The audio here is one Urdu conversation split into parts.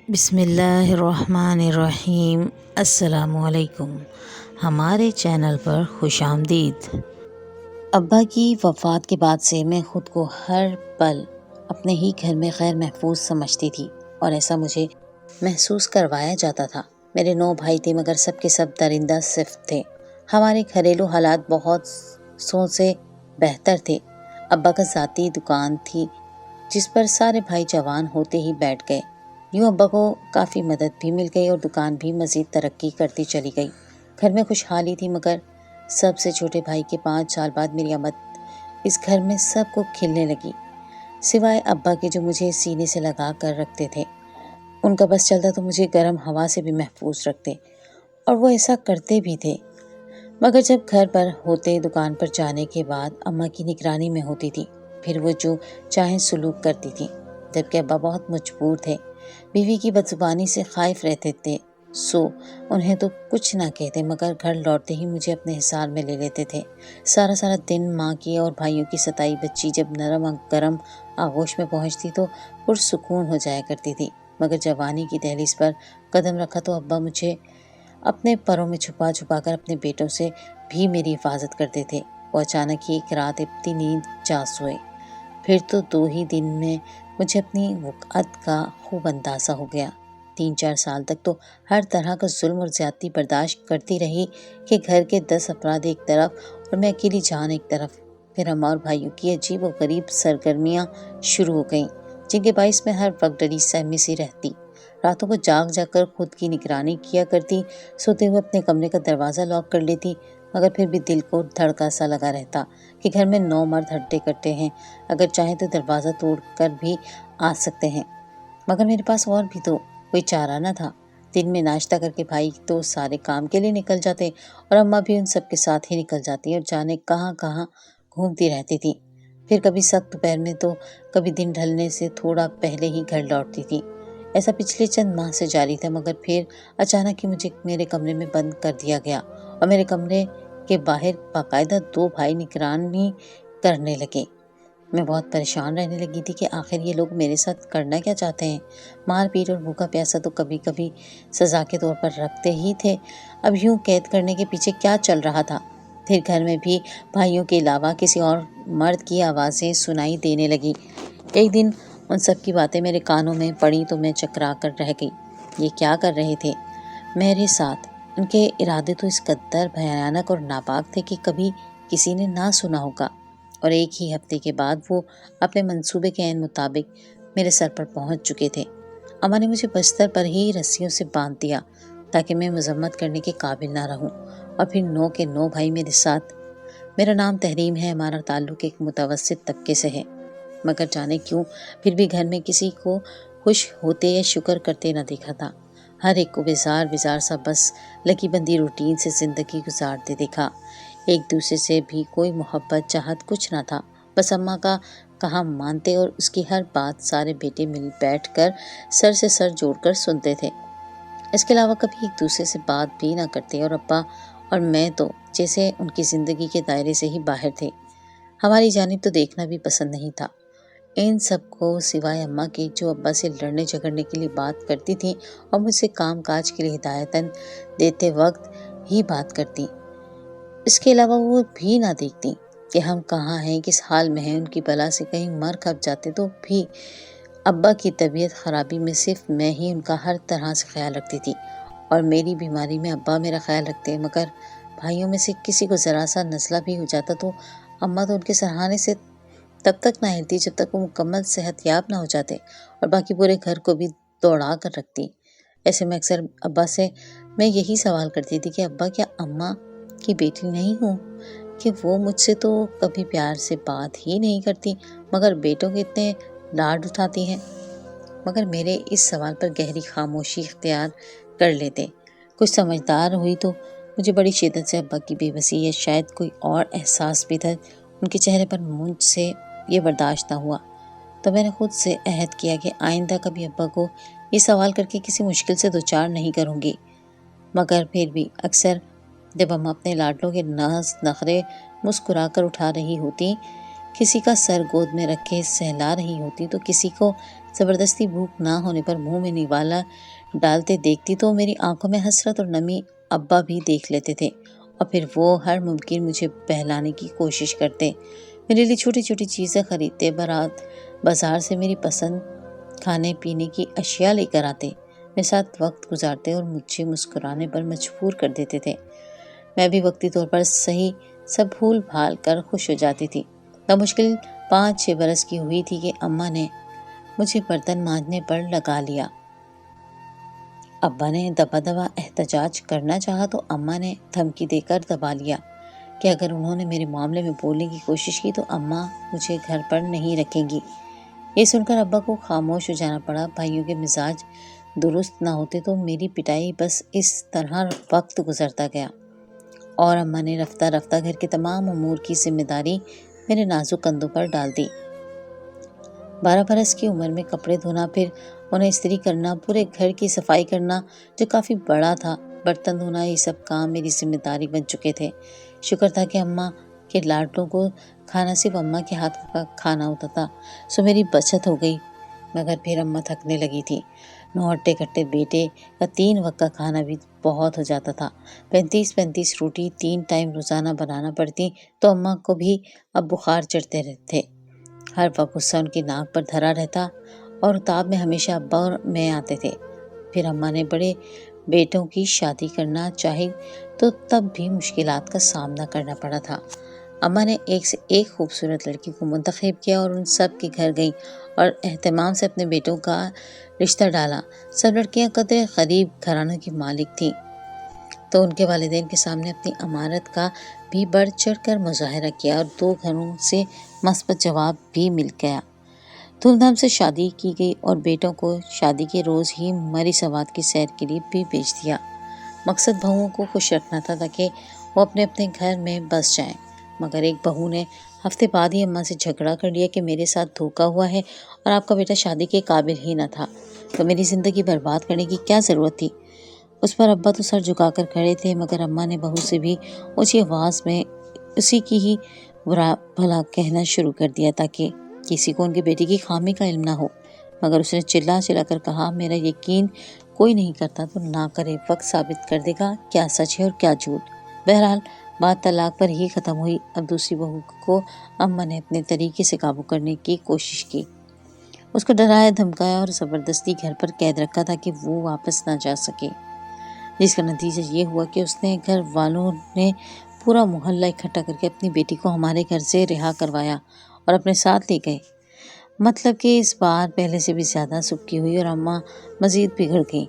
بسم اللہ الرحمن الرحیم۔ السلام علیکم، ہمارے چینل پر خوش آمدید۔ ابا کی وفات کے بعد سے میں خود کو ہر پل اپنے ہی گھر میں غیر محفوظ سمجھتی تھی، اور ایسا مجھے محسوس کروایا جاتا تھا۔ میرے 9 بھائی تھے، مگر سب کے سب درندہ صفت تھے۔ ہمارے گھریلو حالات بہت سو سے بہتر تھے۔ ابا کا ذاتی دکان تھی جس پر سارے بھائی جوان ہوتے ہی بیٹھ گئے۔ یوں ابا کو کافی مدد بھی مل گئی اور دکان بھی مزید ترقی کرتی چلی گئی۔ گھر میں خوشحالی تھی، مگر سب سے چھوٹے بھائی کے 5 سال بعد میری آمد اس گھر میں سب کو کھلنے لگی، سوائے ابا کے جو مجھے سینے سے لگا کر رکھتے تھے۔ ان کا بس چلتا تو مجھے گرم ہوا سے بھی محفوظ رکھتے، اور وہ ایسا کرتے بھی تھے۔ مگر جب گھر پر ہوتے، دکان پر جانے کے بعد اماں کی نگرانی میں ہوتی تھی، پھر وہ جو چاہیں سلوک کرتی تھی، جبکہ ابا بہت مجبور تھے، بیوی کی بدزبانی سے خائف رہتے تھے، سو انہیں تو کچھ نہ کہتے، مگر گھر لوٹتے ہی مجھے اپنے حصار میں لے لیتے تھے۔ سارا دن ماں کی اور بھائیوں کی ستائی بچی جب نرم گرم آغوش میں پہنچتی تو پرسکون ہو جایا کرتی تھی، مگر جوانی کی دہلیز پر قدم رکھا تو ابا مجھے اپنے پروں میں چھپا کر اپنے بیٹوں سے بھی میری حفاظت کرتے تھے۔ وہ اچانک ہی ایک رات ابتی نیند جا سوئے، پھر تو 2 ہی دن میں مجھے اپنی وقعت کا خوب اندازہ ہو گیا۔ 3-4 سال تک تو ہر طرح کا ظلم اور زیادتی برداشت کرتی رہی کہ گھر کے 10 افراد ایک طرف اور میں اکیلی جان ایک طرف۔ پھر اماں اور بھائیوں کی عجیب و غریب سرگرمیاں شروع ہو گئیں، جن کے باعث میں ہر وقت ڈری سہمی سی رہتی۔ راتوں کو جاگ کر خود کی نگرانی کیا کرتی، سوتے ہوئے اپنے کمرے کا دروازہ لاک کر لیتی، مگر پھر بھی دل کو دھڑکا سا لگا رہتا کہ گھر میں 9 مرد ہڈے کٹے ہیں، اگر چاہیں تو دروازہ توڑ کر بھی آ سکتے ہیں۔ مگر میرے پاس اور بھی تو کوئی چارہ نہ تھا۔ دن میں ناشتہ کر کے بھائی تو سارے کام کے لیے نکل جاتے، اور اماں بھی ان سب کے ساتھ ہی نکل جاتی اور جانے کہاں گھومتی رہتی تھی۔ پھر کبھی سخت دوپہر میں تو کبھی دن ڈھلنے سے تھوڑا پہلے ہی گھر لوٹتی تھی۔ ایسا پچھلے چند ماہ سے جاری تھا، مگر پھر اچانک ہی مجھے میرے کمرے میں بند کر دیا گیا، اور میرے کمرے کے باہر باقاعدہ 2 بھائی نگرانی کرنے لگے۔ میں بہت پریشان رہنے لگی تھی کہ آخر یہ لوگ میرے ساتھ کرنا کیا چاہتے ہیں۔ مار پیٹ اور بھوکا پیاسا تو کبھی کبھی سزا کے طور پر رکھتے ہی تھے، اب یوں قید کرنے کے پیچھے کیا چل رہا تھا۔ پھر گھر میں بھی بھائیوں کے علاوہ کسی اور مرد کی آوازیں سنائی دینے لگی۔ ایک دن ان سب کی باتیں میرے کانوں میں پڑی تو میں چکرا کر رہ گئی۔ یہ کیا کر رہے تھے میرے ساتھ؟ ان کے ارادے تو اس قدر بھیانک اور ناپاک تھے کہ کبھی کسی نے نہ سنا ہوگا، اور ایک ہی ہفتے کے بعد وہ اپنے منصوبے کے عین مطابق میرے سر پر پہنچ چکے تھے۔ اماں نے مجھے بستر پر ہی رسیوں سے باندھ دیا تاکہ میں مذمت کرنے کے قابل نہ رہوں، اور پھر 9 کے 9 بھائی میرے ساتھ۔ میرا نام تحریم ہے، ہمارا تعلق ایک متوسط طبقے سے ہے، مگر جانے کیوں پھر بھی گھر میں کسی کو خوش ہوتے یا شکر کرتے نہ دیکھا تھا۔ ہر ایک کو بیزار سا بس لکی بندی روٹین سے زندگی گزارتے دیکھا۔ ایک دوسرے سے بھی کوئی محبت چاہت کچھ نہ تھا، بس اماں کا کہا مانتے اور اس کی ہر بات سارے بیٹے مل بیٹھ کر سر سے سر جوڑ کر سنتے تھے۔ اس کے علاوہ کبھی ایک دوسرے سے بات بھی نہ کرتے، اور ابا اور میں تو جیسے ان کی زندگی کے دائرے سے ہی باہر تھے۔ ہماری جانب تو دیکھنا بھی پسند نہیں تھا۔ ان سب کو سوائے اماں کے، جو ابا سے لڑنے جھگڑنے کے لیے بات کرتی تھی اور مجھ سے کام کاج کے لیے ہدایتاً دیتے وقت ہی بات کرتی، اس کے علاوہ وہ بھی نہ دیکھتی کہ ہم کہاں ہیں، کس حال میں ہیں۔ ان کی بلا سے کہیں مر کھپ جاتے تو بھی ابا کی طبیعت خرابی میں صرف میں ہی ان کا ہر طرح سے خیال رکھتی تھی، اور میری بیماری میں ابا میرا خیال رکھتے، مگر بھائیوں میں سے کسی کو ذرا سا نزلہ بھی ہو جاتا تو اماں تو ان کے سرہانے سے تب تک نہ ہلتی جب تک وہ مکمل صحت یاب نہ ہو جاتے، اور باقی پورے گھر کو بھی دوڑا کر رکھتی۔ ایسے میں اکثر ابا سے میں یہی سوال کرتی تھی کہ ابا، کیا اماں کی بیٹی نہیں ہوں؟ کہ وہ مجھ سے تو کبھی پیار سے بات ہی نہیں کرتی، مگر بیٹوں کے اتنے لاڈ اٹھاتی ہیں۔ مگر میرے اس سوال پر گہری خاموشی اختیار کر لیتے۔ کچھ سمجھدار ہوئی تو مجھے بڑی شدت سے ابا کی بے بسی یا شاید کوئی اور احساس بھی تھا، ان کے چہرے پر مجھ سے یہ برداشت نہ ہوا، تو میں نے خود سے عہد کیا کہ آئندہ کبھی ابا کو یہ سوال کر کے کسی مشکل سے دوچار نہیں کروں گی۔ مگر پھر بھی اکثر جب اماں اپنے لاڈلوں کے ناز نخرے مسکرا کر اٹھا رہی ہوتی، کسی کا سر گود میں رکھ کے سہلا رہی ہوتی، تو کسی کو زبردستی بھوک نہ ہونے پر منہ میں نوالا ڈالتے دیکھتی تو میری آنکھوں میں حسرت اور نمی ابا بھی دیکھ لیتے تھے، اور پھر وہ ہر ممکن مجھے بہلانے کی کوشش کرتے، میرے لیے چھوٹی چھوٹی چیزیں خریدتے، بازار سے میری پسند کھانے پینے کی اشیاء لے کر آتے، میرے ساتھ وقت گزارتے اور مجھے مسکرانے پر مجبور کر دیتے تھے۔ میں بھی وقتی طور پر صحیح سب بھول بھال کر خوش ہو جاتی تھی۔ بمشکل 5-6 برس کی ہوئی تھی کہ اماں نے مجھے برتن مانجنے پر لگا لیا۔ ابا نے دبا دبا احتجاج کرنا چاہا تو اماں نے دھمکی دے کر دبا لیا کہ اگر انہوں نے میرے معاملے میں بولنے کی کوشش کی تو اماں مجھے گھر پر نہیں رکھیں گی۔ یہ سن کر ابا کو خاموش ہو جانا پڑا۔ بھائیوں کے مزاج درست نہ ہوتے تو میری پٹائی بس اس طرح وقت گزرتا گیا، اور اماں نے رفتہ رفتہ گھر کے تمام امور کی ذمہ داری میرے نازک کندھوں پر ڈال دی۔ 12 برس کی عمر میں کپڑے دھونا، پھر انہیں استری کرنا، پورے گھر کی صفائی کرنا جو کافی بڑا تھا، برتن دھونا، یہ سب کام میری ذمہ داری بن چکے تھے۔ شکر تھا کہ اماں کے لاڈلوں کو کھانا صرف اماں کے ہاتھ کا کھانا ہوتا تھا، سو میری بچت ہو گئی۔ مگر پھر اماں تھکنے لگی تھی۔ 9 ہٹے کٹے بیٹے کا 3 وقت کا کھانا بھی بہت ہو جاتا تھا۔ 35 روٹی 3 ٹائم روزانہ بنانا پڑتی تو اماں کو بھی اب بخار چڑھتے رہتے۔ ہر وقت غصہ ان کی ناک پر دھرا رہتا اور اتاب میں ہمیشہ ابا اور میں آتے تھے۔ پھر اماں نے بڑے بیٹوں کی شادی کرنا چاہی تو تب بھی مشکلات کا سامنا کرنا پڑا تھا۔ اماں نے ایک سے ایک خوبصورت لڑکی کو منتخب کیا اور ان سب کے گھر گئی اور اہتمام سے اپنے بیٹوں کا رشتہ ڈالا۔ سب لڑکیاں قدرے غریب گھرانوں کی مالک تھیں تو ان کے والدین کے سامنے اپنی امارت کا بھی بڑھ چڑھ کر مظاہرہ کیا اور 2 گھروں سے مثبت جواب بھی مل گیا۔ دھوم دھام سے شادی کی گئی اور بیٹوں کو شادی کے روز ہی مری سوات کی سیر کے لیے بھی بھیج دیا۔ مقصد بہوؤں کو خوش رکھنا تھا تاکہ وہ اپنے اپنے گھر میں بس جائیں۔ مگر ایک بہو نے ہفتے بعد ہی اماں سے جھگڑا کر لیا کہ میرے ساتھ دھوکا ہوا ہے اور آپ کا بیٹا شادی کے قابل ہی نہ تھا، تو میری زندگی برباد کرنے کی کیا ضرورت تھی۔ اس پر ابا تو سر جھکا کر کھڑے تھے، مگر اماں نے بہو سے بھی اونچی آواز میں اسی کی ہی برا بھلا کہنا شروع کر دیا تاکہ کسی کو ان کے بیٹے کی خامی کا علم نہ ہو۔ مگر اس نے چلا چلا کر کہا، میرا یقین کوئی نہیں کرتا تو نہ کرے، وقت ثابت کر دے گا کیا سچ ہے اور کیا جھوٹ۔ بہرحال بات طلاق پر ہی ختم ہوئی۔ اب دوسری بہو کو اماں نے اپنے طریقے سے قابو کرنے کی کوشش کی، اس کو ڈرایا دھمکایا اور زبردستی گھر پر قید رکھا تاکہ وہ واپس نہ جا سکے، جس کا نتیجہ یہ ہوا کہ اس نے گھر والوں نے پورا محلہ اکٹھا کر کے اپنی بیٹی کو ہمارے گھر سے رہا کروایا اور اپنے ساتھ لے گئے۔ مطلب کہ اس بار پہلے سے بھی زیادہ سبکی ہوئی اور اماں مزید بگڑ گئی،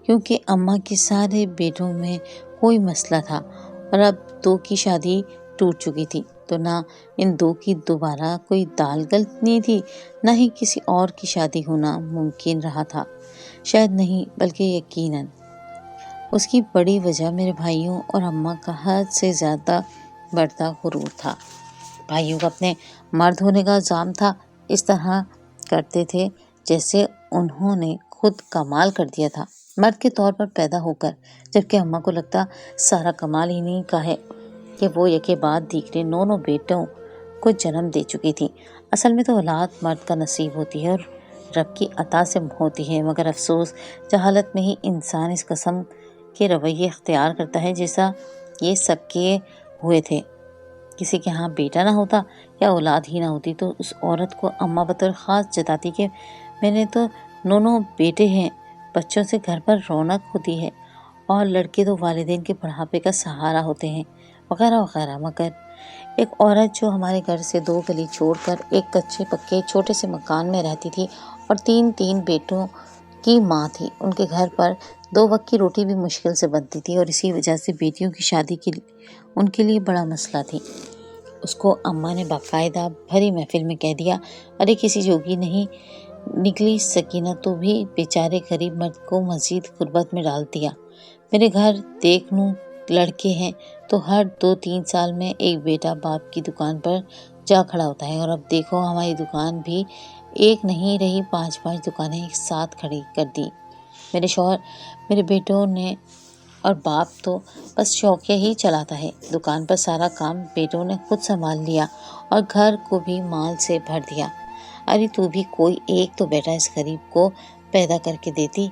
کیونکہ اماں کے سارے بیٹوں میں کوئی مسئلہ تھا اور اب 2 کی شادی ٹوٹ چکی تھی، تو نہ ان 2 کی دوبارہ کوئی دال گلنی تھی، نہ ہی کسی اور کی شادی ہونا ممکن رہا تھا۔ شاید نہیں بلکہ یقیناً اس کی بڑی وجہ میرے بھائیوں اور اماں کا حد سے زیادہ بڑھتا غرور تھا۔ بھائیوں کا اپنے مرد ہونے کا الزام تھا، اس طرح کرتے تھے جیسے انہوں نے خود کمال کر دیا تھا مرد کے طور پر پیدا ہو کر، جبکہ اماں کو لگتا سارا کمال انہیں کا ہے کہ وہ یکے بعد دیگرے 9 بیٹوں کو جنم دے چکی تھی۔ اصل میں تو اولاد مرد کا نصیب ہوتی ہے اور رب کی عطا سے ہوتی ہے، مگر افسوس جہالت میں ہی انسان اس قسم کے رویے اختیار کرتا ہے جیسا یہ سب کیے ہوئے تھے۔ کسی کے ہاں بیٹا نہ ہوتا یا اولاد ہی نہ ہوتی تو اس عورت کو اماں بطور خاص جتاتی کہ میں نے تو 9 بیٹے ہیں، بچوں سے گھر پر رونق ہوتی ہے اور لڑکے تو والدین کے بڑھاپے کا سہارا ہوتے ہیں، وغیرہ وغیرہ۔ مگر ایک عورت جو ہمارے گھر سے 2 گلی چھوڑ کر ایک کچے پکے چھوٹے سے مکان میں رہتی تھی اور 3 بیٹوں کی ماں تھی، ان کے گھر پر 2 وقت کی روٹی بھی مشکل سے بنتی تھی اور اسی وجہ سے بیٹیوں کی شادی ان کے لیے بڑا مسئلہ تھی۔ اس کو اماں نے باقاعدہ بھری محفل میں کہہ دیا، ارے کسی جوگی نہیں نکلی سکینہ تو بھی بیچارے غریب مرد کو مزید غربت میں ڈال دیا۔ میرے گھر دیکھ نوں لڑکے ہیں تو ہر 2-3 سال میں ایک بیٹا باپ کی دکان پر جا کھڑا ہوتا ہے، اور اب دیکھو ہماری دکان بھی ایک نہیں رہی، 5 دکانیں ایک ساتھ کھڑی کر دی۔ میرے شوہر میرے بیٹوں نے اور باپ تو بس شوقیہ ہی چلاتا ہے، دکان پر سارا کام بیٹوں نے خود سنبھال لیا اور گھر کو بھی مال سے بھر دیا۔ ارے تو بھی کوئی ایک تو بیٹا اس غریب کو پیدا کر کے دیتی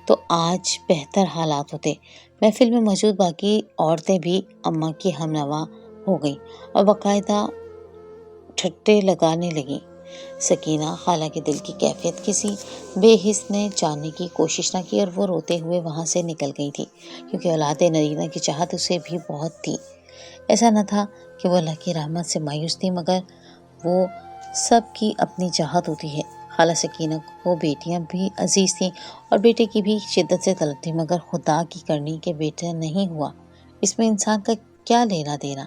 تو آج بہتر حالات ہوتے۔ محفل میں موجود باقی عورتیں بھی اماں کی ہمنوا ہو گئیں اور باقاعدہ ٹھٹے لگانے لگیں۔ سکینہ خالہ کے دل کی کیفیت کسی بے حس نے جاننے کی کوشش نہ کی اور وہ روتے ہوئے وہاں سے نکل گئی تھی، کیونکہ اولاد نرینہ کی چاہت اسے بھی بہت تھی۔ ایسا نہ تھا کہ وہ اللہ کی رحمت سے مایوس تھی، مگر وہ سب کی اپنی چاہت ہوتی ہے۔ خالہ سکینہ کو بیٹیاں بھی عزیز تھیں اور بیٹے کی بھی شدت سے طلب تھی، مگر خدا کی کرنی کہ بیٹا نہیں ہوا، اس میں انسان کا کیا لینا دینا۔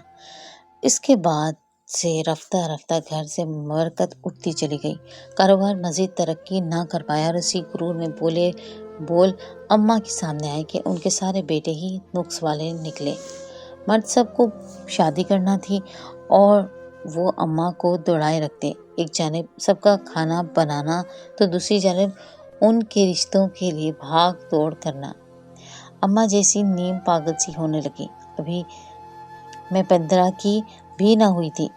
اس کے بعد سے رفتہ رفتہ گھر سے برکت اٹھتی چلی گئی، کاروبار مزید ترقی نہ کر پایا اور اسی غرور میں بول اماں کے سامنے آئے کہ ان کے سارے بیٹے ہی نقص والے نکلے۔ مرد سب کو شادی کرنا تھی اور وہ اماں کو دوڑائے رکھتے، ایک جانب سب کا کھانا بنانا تو دوسری جانب ان کے رشتوں کے لیے بھاگ دوڑ کرنا۔ اماں جیسی نیم پاگل سی ہونے لگی۔ ابھی میں 15 کی بھی نہ ہوئی تھی۔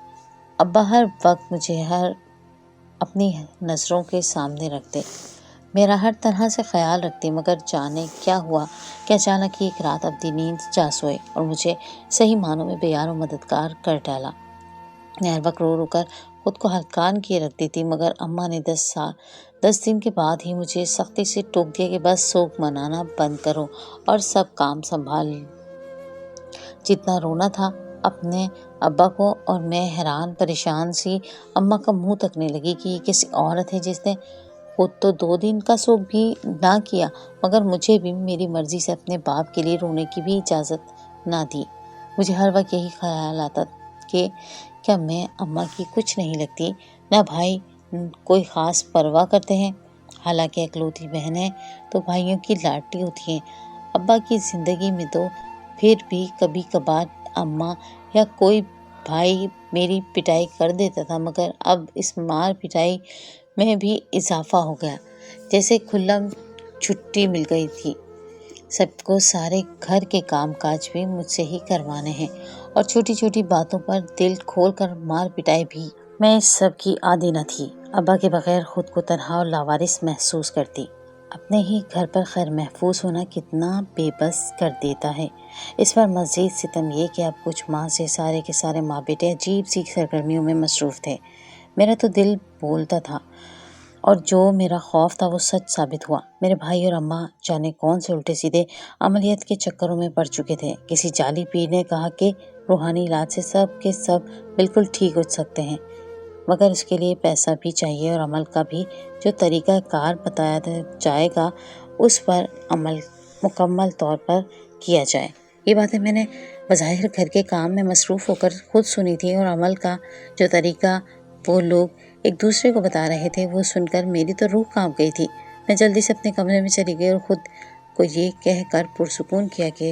ابا ہر وقت مجھے اپنی نظروں کے سامنے رکھتے، میرا ہر طرح سے خیال رکھتے، مگر جانے کیا ہوا کہ اچانک ہی ایک رات ابدی نیند جا سوئے اور مجھے صحیح معنوں میں بے یار و مددگار کر ڈالا۔ میں ہر وقت رو رو کر خود کو ہلکان کیے رکھتی تھی، مگر اماں نے 10 دن کے بعد ہی مجھے سختی سے ٹوک دیا کہ بس سوگ منانا بند کرو اور سب کام سنبھال۔ جتنا رونا تھا اپنے ابا کو، اور میں حیران پریشان سی اماں کا منہ تکنے لگی کہ یہ کیسی عورت ہے جس نے خود تو 2 دن کا سوگ بھی نہ کیا، مگر مجھے بھی میری مرضی سے اپنے باپ کے لیے رونے کی بھی اجازت نہ دی۔ مجھے ہر وقت یہی خیال آتا کہ کیا میں اماں کی کچھ نہیں لگتی، نہ بھائی کوئی خاص پرواہ کرتے ہیں، حالانکہ اکلوتی بہنیں تو بھائیوں کی لاڈلی ہوتی ہیں۔ ابا کی زندگی میں تو پھر بھی کبھی کبھار اماں یا کوئی بھائی میری پٹائی کر دیتا تھا، مگر اب اس مار پٹائی میں بھی اضافہ ہو گیا، جیسے کھلم چھٹی مل گئی تھی۔ سب کو سارے گھر کے کام کاج بھی مجھ سے ہی کروانے ہیں اور چھوٹی چھوٹی باتوں پر دل کھول کر مار پٹائی بھی۔ میں اس سب کی عادی نہ تھی، ابا کے بغیر خود کو تنہا اور لاوارث محسوس کرتی۔ اپنے ہی گھر پر خیر محفوظ ہونا کتنا بے بس کر دیتا ہے۔ اس پر مزید ستم یہ کہ اب کچھ ماہ سے سارے کے سارے ماں بیٹے عجیب سی سرگرمیوں میں مصروف تھے۔ میرا تو دل بولتا تھا اور جو میرا خوف تھا وہ سچ ثابت ہوا۔ میرے بھائی اور اماں جانے کون سے الٹے سیدھے عملیات کے چکروں میں پڑ چکے تھے۔ کسی جعلی پیر نے کہا کہ روحانی علاج سے سب کے سب بالکل ٹھیک ہو سکتے ہیں، مگر اس کے لیے پیسہ بھی چاہیے اور عمل کا بھی۔ جو طریقہ کار بتایا جائے گا اس پر عمل مکمل طور پر کیا جائے۔ یہ باتیں میں نے بظاہر گھر کے کام میں مصروف ہو کر خود سنی تھی، اور عمل کا جو طریقہ وہ لوگ ایک دوسرے کو بتا رہے تھے وہ سن کر میری تو روح کانپ گئی تھی۔ میں جلدی سے اپنے کمرے میں چلی گئی اور خود کو یہ کہہ کر پرسکون کیا کہ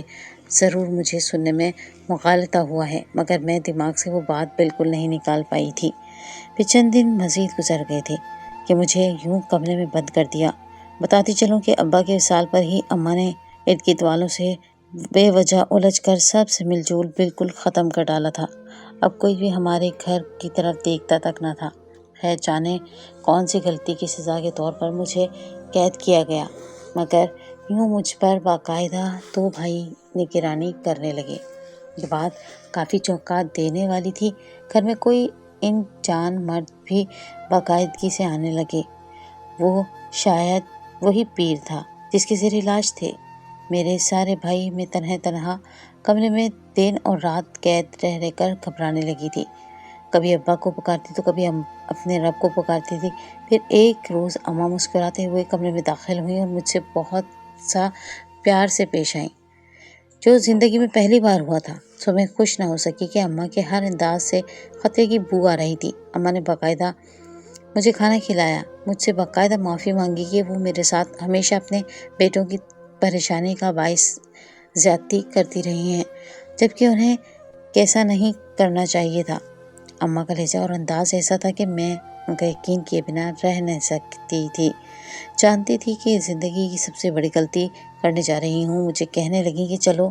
ضرور مجھے سننے میں مغالطہ ہوا ہے، مگر میں دماغ سے وہ بات بالکل نہیں نکال پائی تھی۔ پھر چند دن مزید گزر گئے تھے کہ مجھے یوں کمرے میں بند کر دیا۔ بتاتی چلوں کہ ابا کے وصال پر ہی اماں نے ارد گرد والوں سے بے وجہ الجھ کر سب سے مل جل بالکل ختم کر ڈالا تھا۔ اب کوئی بھی ہمارے گھر کی طرف دیکھتا تک نہ تھا۔ خیر جانے کون سی غلطی کی سزا کے طور پر مجھے قید کیا گیا، مگر یوں مجھ پر باقاعدہ 2 بھائی نگرانی کرنے لگے۔ یہ بات کافی چونکا دینے والی تھی۔ گھر میں کوئی ان جان مرد بھی باقاعدگی سے آنے لگے۔ وہ شاید وہی پیر تھا جس کے زیر علاج تھے۔ میرے سارے بھائی میں تنہا کمرے میں دن اور رات قید رہ کر گھبرانے لگی تھی۔ کبھی ابا کو پکارتی تو کبھی اپنے رب کو پکارتی تھی۔ پھر ایک روز اماں مسکراتے ہوئے کمرے میں داخل ہوئیں اور مجھ سے بہت سا پیار سے پیش آئیں، جو زندگی میں پہلی بار ہوا تھا۔ سو میں خوش نہ ہو سکی کہ اماں کے ہر انداز سے خطرے کی بو آ رہی تھی۔ اماں نے باقاعدہ مجھے کھانا کھلایا، مجھ سے باقاعدہ معافی مانگی کہ وہ میرے ساتھ ہمیشہ اپنے بیٹوں کی پریشانی کا باعث زیادتی کرتی رہی ہیں، جبکہ انہیں کیسا نہیں کرنا چاہیے تھا۔ اماں کا لہجہ اور انداز ایسا تھا کہ میں ان کا یقین کیے بنا رہ نہیں سکتی تھی۔ جانتی تھی کہ زندگی کی سب سے بڑی غلطی کرنے جا رہی ہوں۔ مجھے کہنے لگی کہ چلو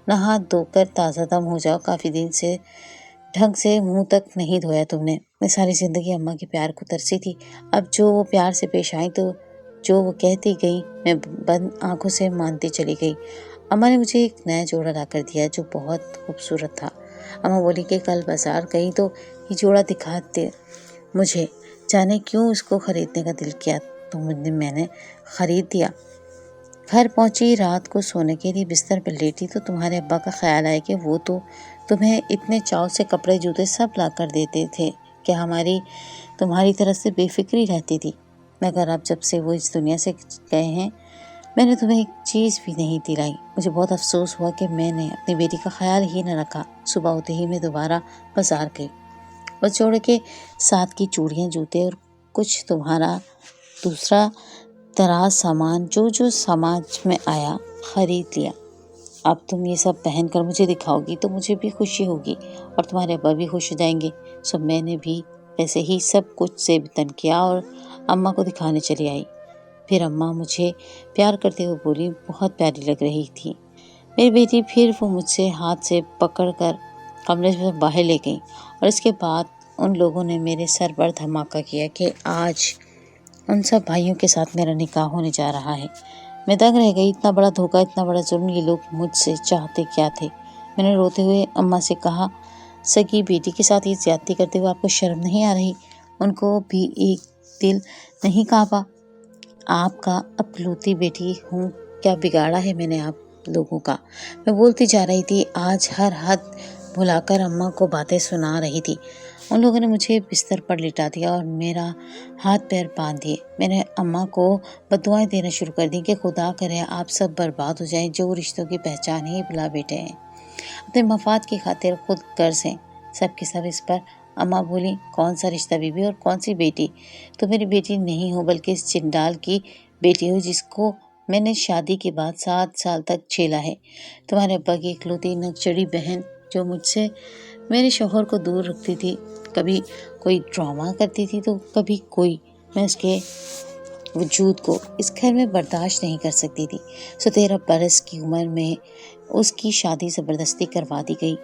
نہا دھو کر تازہ دم ہو جاؤ، کافی دن سے ڈھنگ سے منہ تک نہیں دھویا تم نے۔ میں ساری زندگی اماں کے پیار کو ترسی تھی، اب جو وہ پیار سے پیش آئیں تو جو وہ کہتی گئیں میں بند آنکھوں سے مانتی چلی گئی۔ اماں نے مجھے ایک نیا جوڑا لا کر دیا جو بہت خوبصورت تھا۔ اماں بولی کہ کل بازار گئی تو یہ جوڑا دکھاتے مجھے، جانے کیوں اس کو خریدنے کا دل کیا تو میں نے خرید دیا۔ گھر پہنچی، رات کو سونے کے لیے بستر پر لیٹی تو تمہارے ابا کا خیال آیا کہ وہ تو تمہیں اتنے چاؤ سے کپڑے جوتے سب لا کر دیتے تھے کہ تمہاری طرف سے بے فکری رہتی تھی، مگر اب جب سے وہ اس دنیا سے گئے ہیں میں نے تمہیں ایک چیز بھی نہیں دلائی۔ مجھے بہت افسوس ہوا کہ میں نے اپنی بیٹی کا خیال ہی نہ رکھا۔ صبح ہوتے ہی میں دوبارہ بازار گئی اور جوڑے کے ساتھ کی چوڑیاں، جوتے اور کچھ تمہارا دوسرا دراز سامان جو سمجھ میں آیا خرید لیا۔ اب تم یہ سب پہن کر مجھے دکھاؤ گی تو مجھے بھی خوشی ہوگی اور تمہارے ابا بھی خوش ہو جائیں گے۔ سو میں نے بھی ویسے ہی سب کچھ زیب تن کیا اور اماں کو دکھانے چلی آئی۔ پھر اماں مجھے پیار کرتے ہوئے بولی، بہت پیاری لگ رہی تھی میری بیٹی۔ پھر وہ مجھ سے ہاتھ سے پکڑ کر کمرے سے باہر لے گئیں اور اس کے بعد ان لوگوں نے میرے سر پر دھماکہ کیا کہ آج ان سب بھائیوں کے ساتھ میرا نکاح ہونے جا رہا ہے۔ میں دنگ رہ گئی، اتنا بڑا دھوکہ، اتنا بڑا ظلم، یہ لوگ مجھ سے چاہتے کیا تھے؟ میں نے روتے ہوئے اماں سے کہا، سگی بیٹی کے ساتھ یہ زیادتی کرتے ہوئے آپ کو شرم نہیں آ رہی؟ ان کو بھی ایک دل نہیں کانپا؟ آپ کا اکلوتی بیٹی ہوں، کیا بگاڑا ہے میں نے آپ لوگوں کا؟ میں بولتی جا رہی تھی، آج ہر حد بھلا کر اماں کو باتیں سنا رہی تھی۔ ان لوگوں نے مجھے بستر پر لٹا دیا اور میرا ہاتھ پیر باندھ دیے۔ میں نے اماں کو بددعائیں دینا شروع کر دی کہ خدا کرے آپ سب برباد ہو جائیں، جو رشتوں کی پہچان ہی بلا بیٹے ہیں، اپنے مفاد کی خاطر خود غرض ہیں، سب کے سب اس پر۔ اماں بولی، کون سا رشتہ بی بی اور کون سی بیٹی؟ تو میری بیٹی نہیں ہو بلکہ اس چنڈال کی بیٹی ہو جس کو میں نے شادی کے بعد 7 سال تک جھیلا ہے، تمہارے ابا کی اکلوتی نکچڑی بہن جو مجھ سے میرے شوہر کو دور رکھتی تھی، کبھی کوئی ڈرامہ کرتی تھی تو کبھی کوئی۔ میں اس کے وجود کو اس گھر میں برداشت نہیں کر سکتی تھی، سو 13 برس کی عمر میں اس کی شادی زبردستی کروا دی گئی،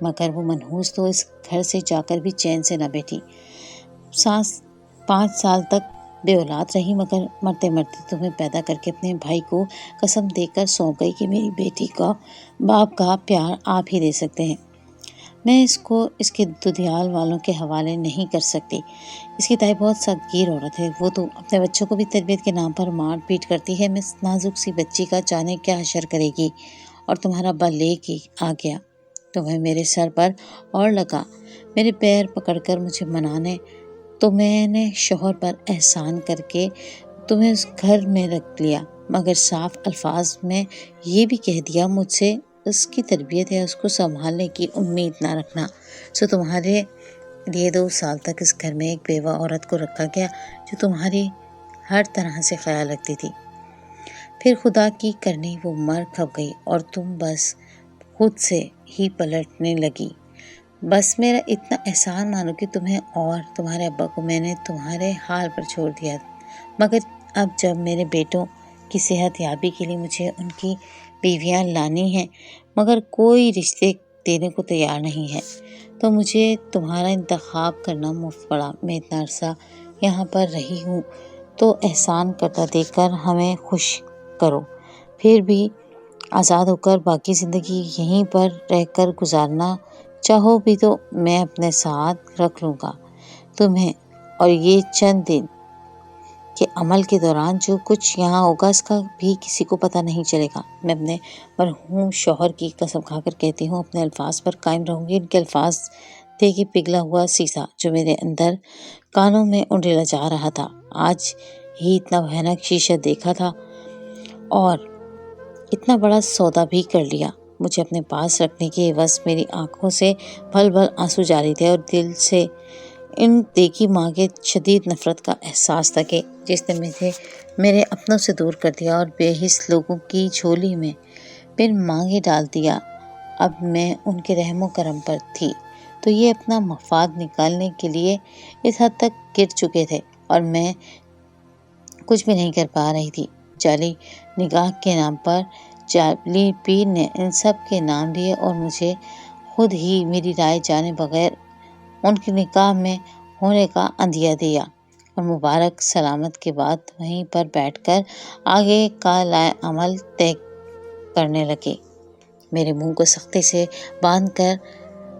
مگر وہ منحوس تو اس گھر سے جا کر بھی چین سے نہ بیٹھی۔ 5 سال تک بے اولاد رہی، مگر مرتے مرتے تمہیں پیدا کر کے اپنے بھائی کو قسم دے کر سونپ گئی کہ میری بیٹی کا باپ کا پیار آپ ہی دے سکتے ہیں۔ میں اس کو اس کے ددھیال والوں کے حوالے نہیں کر سکتی۔ اس کی تائی بہت سخت گیر عورت ہے، وہ تو اپنے بچوں کو بھی تربیت کے نام پر مار پیٹ کرتی ہے۔ میں نازک سی بچی کا جانے کیا حشر کرے گی، اور تمہارا ابا لے کے آ گیا تمہیں میرے سر پر اور لگا میرے پیر پکڑ کر مجھے منانے، تو میں نے شوہر پر احسان کر کے تمہیں اس گھر میں رکھ لیا، مگر صاف الفاظ میں یہ بھی کہہ دیا مجھ سے اس کی تربیت ہے، اس کو سنبھالنے کی امید نہ رکھنا۔ سو تمہارے لیے 2 سال تک اس گھر میں ایک بیوہ عورت کو رکھا گیا جو تمہاری ہر طرح سے خیال رکھتی تھی۔ پھر خدا کی کرنی وہ مر کھپ گئی اور تم بس خود سے ہی پلٹنے لگی۔ بس میرا اتنا احسان مانو کہ تمہیں اور تمہارے ابا کو میں نے تمہارے حال پر چھوڑ دیا، مگر اب جب میرے بیٹوں کی صحت یابی کے لیے مجھے ان کی بیویاں لانی ہیں، مگر کوئی رشتے دینے کو تیار نہیں ہے، تو مجھے تمہارا انتخاب کرنا مفت پڑا۔ میں اتنا عرصہ یہاں پر رہی ہوں تو احسان کرتا دیکھ کر ہمیں خوش کرو، پھر بھی آزاد ہو کر باقی زندگی یہیں پر رہ کر گزارنا چاہو بھی تو میں اپنے ساتھ رکھ لوں گا تمہیں، اور یہ چند دن کے عمل کے دوران جو کچھ یہاں ہوگا اس کا بھی کسی کو پتہ نہیں چلے گا۔ میں اپنے مرحوم شوہر کی قسم کھا کر کہتی ہوں، اپنے الفاظ پر قائم رہوں گی۔ ان کے الفاظ تھے کہ پگھلا ہوا سیسا جو میرے اندر کانوں میں انڈیلا جا رہا تھا، آج ہی اتنا بھیانک شیشہ دیکھا تھا اور اتنا بڑا سودا بھی کر لیا۔ مجھے اپنے پاس رکھنے کے عوض میری آنکھوں سے بھل بھل آنسو جاری تھے اور دل سے ان دیکھی ماں کے شدید نفرت کا احساس تھا کہ جس نے مجھے میرے اپنوں سے دور کر دیا اور بے حس لوگوں کی جھولی میں بن مانگے ڈال دیا۔ اب میں ان کے رحم و کرم پر تھی تو یہ اپنا مفاد نکالنے کے لیے اس حد تک گر چکے تھے اور میں کچھ بھی نہیں کر پا رہی تھی۔ جعلی نکاح کے نام پر جعلی پیر نے ان سب کے نام لیے اور مجھے خود ہی میری رائے جانے بغیر ان کے نکاح میں ہونے کا عندیہ دیا اور مبارک سلامت کے بعد وہیں پر بیٹھ کر آگے کا لائے عمل طے کرنے لگے۔ میرے منہ کو سختی سے باندھ کر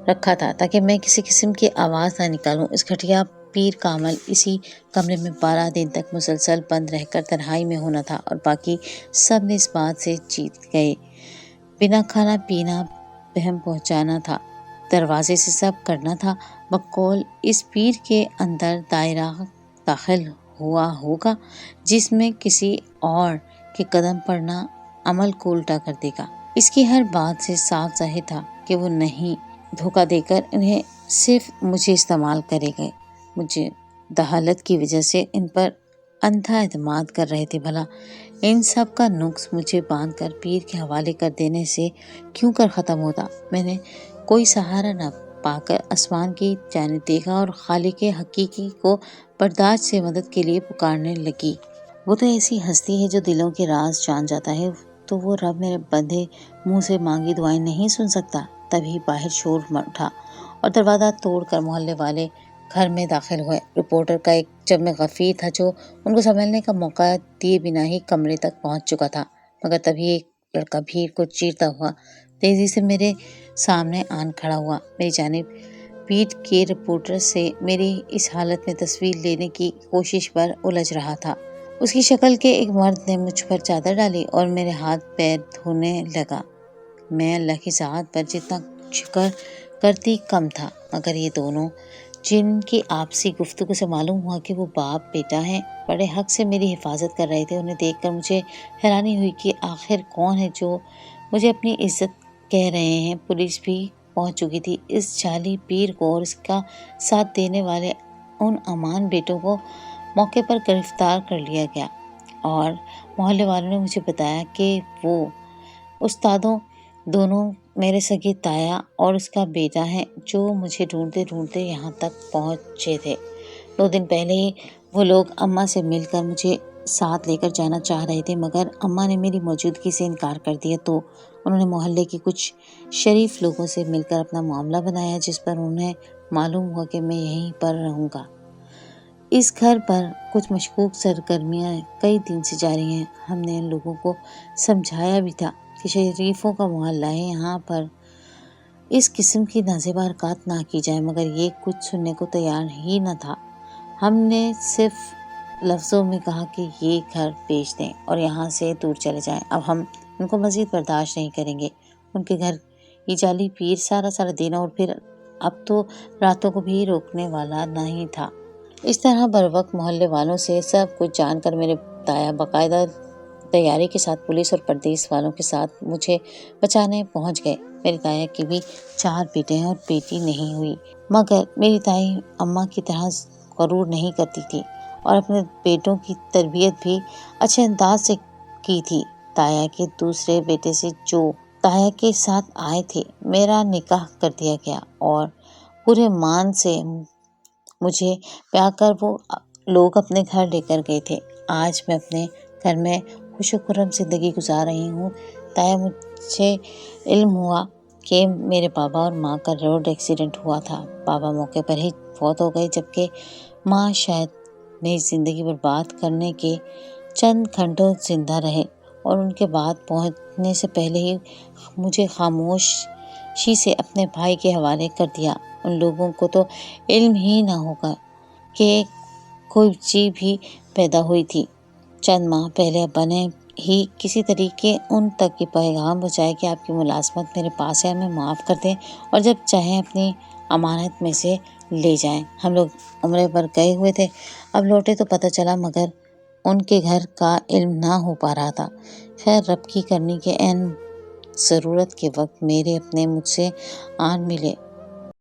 رکھا تھا تاکہ میں کسی قسم کی آواز نہ نکالوں۔ اس گھٹیا پیر کا عمل اسی کمرے میں 12 دن تک مسلسل بند رہ کر تنہائی میں ہونا تھا اور باقی سب نے اس بات سے جیت گئے۔ بنا کھانا پینا بہم پہنچانا تھا، دروازے سے سب کرنا تھا۔ بقول اس پیر کے اندر دائرہ داخل ہوا ہوگا جس میں کسی اور کے قدم پڑنا عمل کو الٹا کر دے گا۔ اس کی ہر بات سے صاف ظاہر تھا کہ وہ نہیں دھوکہ دے کر انہیں صرف مجھے استعمال کرے گئے۔ مجھے دہالت کی وجہ سے ان پر اندھا اعتماد کر رہے تھے۔ بھلا ان سب کا نقص مجھے باندھ کر پیر کے حوالے کر دینے سے کیوں کر ختم ہوتا؟ میں نے کوئی سہارا نہ پا کر آسمان کی جانب دیکھا اور خالق حقیقی کو برداشت سے مدد کے لیے پکارنے لگی۔ وہ تو ایسی ہستی ہے جو دلوں کے راز جان جاتا ہے، تو وہ رب میرے بندھے منہ سے مانگی دعائیں نہیں سن سکتا؟ تبھی باہر شور اٹھا اور دروازہ توڑ کر محلے والے گھر میں داخل ہوئے۔ رپورٹر کا ایک جمع غفیر تھا جو ان کو سنبھلنے کا موقع دیے بنا ہی کمرے تک پہنچ چکا تھا، مگر تبھی ایک لڑکا بھیڑ کو چیرتا ہوا تیزی سے میرے سامنے آن کھڑا ہوا۔ میری جانب پیٹ کے رپورٹر سے میری اس حالت میں تصویر لینے کی کوشش پر الجھ رہا تھا۔ اس کی شکل کے ایک مرد نے مجھ پر چادر ڈالی اور میرے ہاتھ پیر دھونے لگا۔ میں اللہ کی ذات پر جتنا شکر کرتی کم تھا، مگر یہ دونوں جن کی آپسی گفتگو سے معلوم ہوا کہ وہ باپ بیٹا ہیں، بڑے حق سے میری حفاظت کر رہے تھے۔ انہیں دیکھ کر مجھے حیرانی ہوئی کہ آخر کون ہے جو مجھے اپنی عزت کہہ رہے ہیں۔ پولیس بھی پہنچ چکی تھی۔ اس جعلی پیر کو اور اس کا ساتھ دینے والے ان امان بیٹوں کو موقع پر گرفتار کر لیا گیا اور محلے والوں نے مجھے بتایا کہ وہ استادوں دونوں میرے سگے تایا اور اس کا بیٹا ہیں جو مجھے ڈھونڈتے ڈھونڈتے یہاں تک پہنچے تھے۔ 2 دن پہلے ہی وہ لوگ اماں سے مل کر مجھے ساتھ لے کر جانا چاہ رہے تھے، مگر اماں نے میری موجودگی سے انکار کر دیا، تو انہوں نے محلے کے کچھ شریف لوگوں سے مل کر اپنا معاملہ بنایا، جس پر انہیں معلوم ہوا کہ میں یہیں پر رہوں گا۔ اس گھر پر کچھ مشکوک سرگرمیاں کئی دن سے جاری ہیں۔ ہم نے ان لوگوں کو سمجھایا بھی تھا کہ شریفوں کا محلہ ہے، یہاں پر اس قسم کی نازیبہ حرکات نہ کی جائے، مگر یہ کچھ سننے کو تیار ہی نہ تھا۔ ہم نے صرف لفظوں میں کہا کہ یہ گھر بیچ دیں اور یہاں سے دور چلے جائیں، اب ہم ان کو مزید برداشت نہیں کریں گے۔ ان کے گھر یہ جعلی پیر سارا دن اور پھر اب تو راتوں کو بھی روکنے والا نہیں تھا۔ اس طرح بروقت محلے والوں سے سب کچھ جان کر میرے تایا باقاعدہ تیاری کے ساتھ پولیس اور پردیس والوں کے ساتھ مجھے بچانے پہنچ گئے۔ میری تایا کی بھی 4 بیٹے ہیں اور بیٹی نہیں ہوئی، مگر میری تائی اماں کی طرح غرور نہیں کرتی تھی اور اپنے بیٹوں کی تربیت بھی اچھے انداز سے کی تھی۔ تایا کے دوسرے بیٹے سے جو تایا کے ساتھ آئے تھے، میرا نکاح کر دیا گیا اور پورے مان سے مجھے پیار کر وہ لوگ اپنے گھر لے کر گئے تھے۔ آج میں اپنے گھر میں خوش و خرم زندگی گزار رہی ہوں۔ تایا مجھے علم ہوا کہ میرے بابا اور ماں کا روڈ ایکسیڈنٹ ہوا تھا۔ بابا موقع پر ہی فوت ہو گئے، جبکہ ماں شاید میری زندگی برباد کرنے کے چند گھنٹوں زندہ رہے اور ان کے بعد پہنچنے سے پہلے ہی مجھے خاموشی سے اپنے بھائی کے حوالے کر دیا۔ ان لوگوں کو تو علم ہی نہ ہوگا کہ کوئی بچی بھی پیدا ہوئی تھی۔ چند ماہ پہلے ابا نے ہی کسی طریقے ان تک یہ پیغام پہنچایا کہ آپ کی ملازمت میرے پاس ہے، ہمیں معاف کر دیں اور جب چاہیں اپنی امانت میں سے لے جائیں۔ ہم لوگ عمرے پر گئے ہوئے تھے، اب لوٹے تو پتہ چلا مگر ان کے گھر کا علم نہ ہو پا رہا تھا۔ خیر رب کی کرنی کے عین ضرورت کے وقت میرے اپنے مجھ سے آن ملے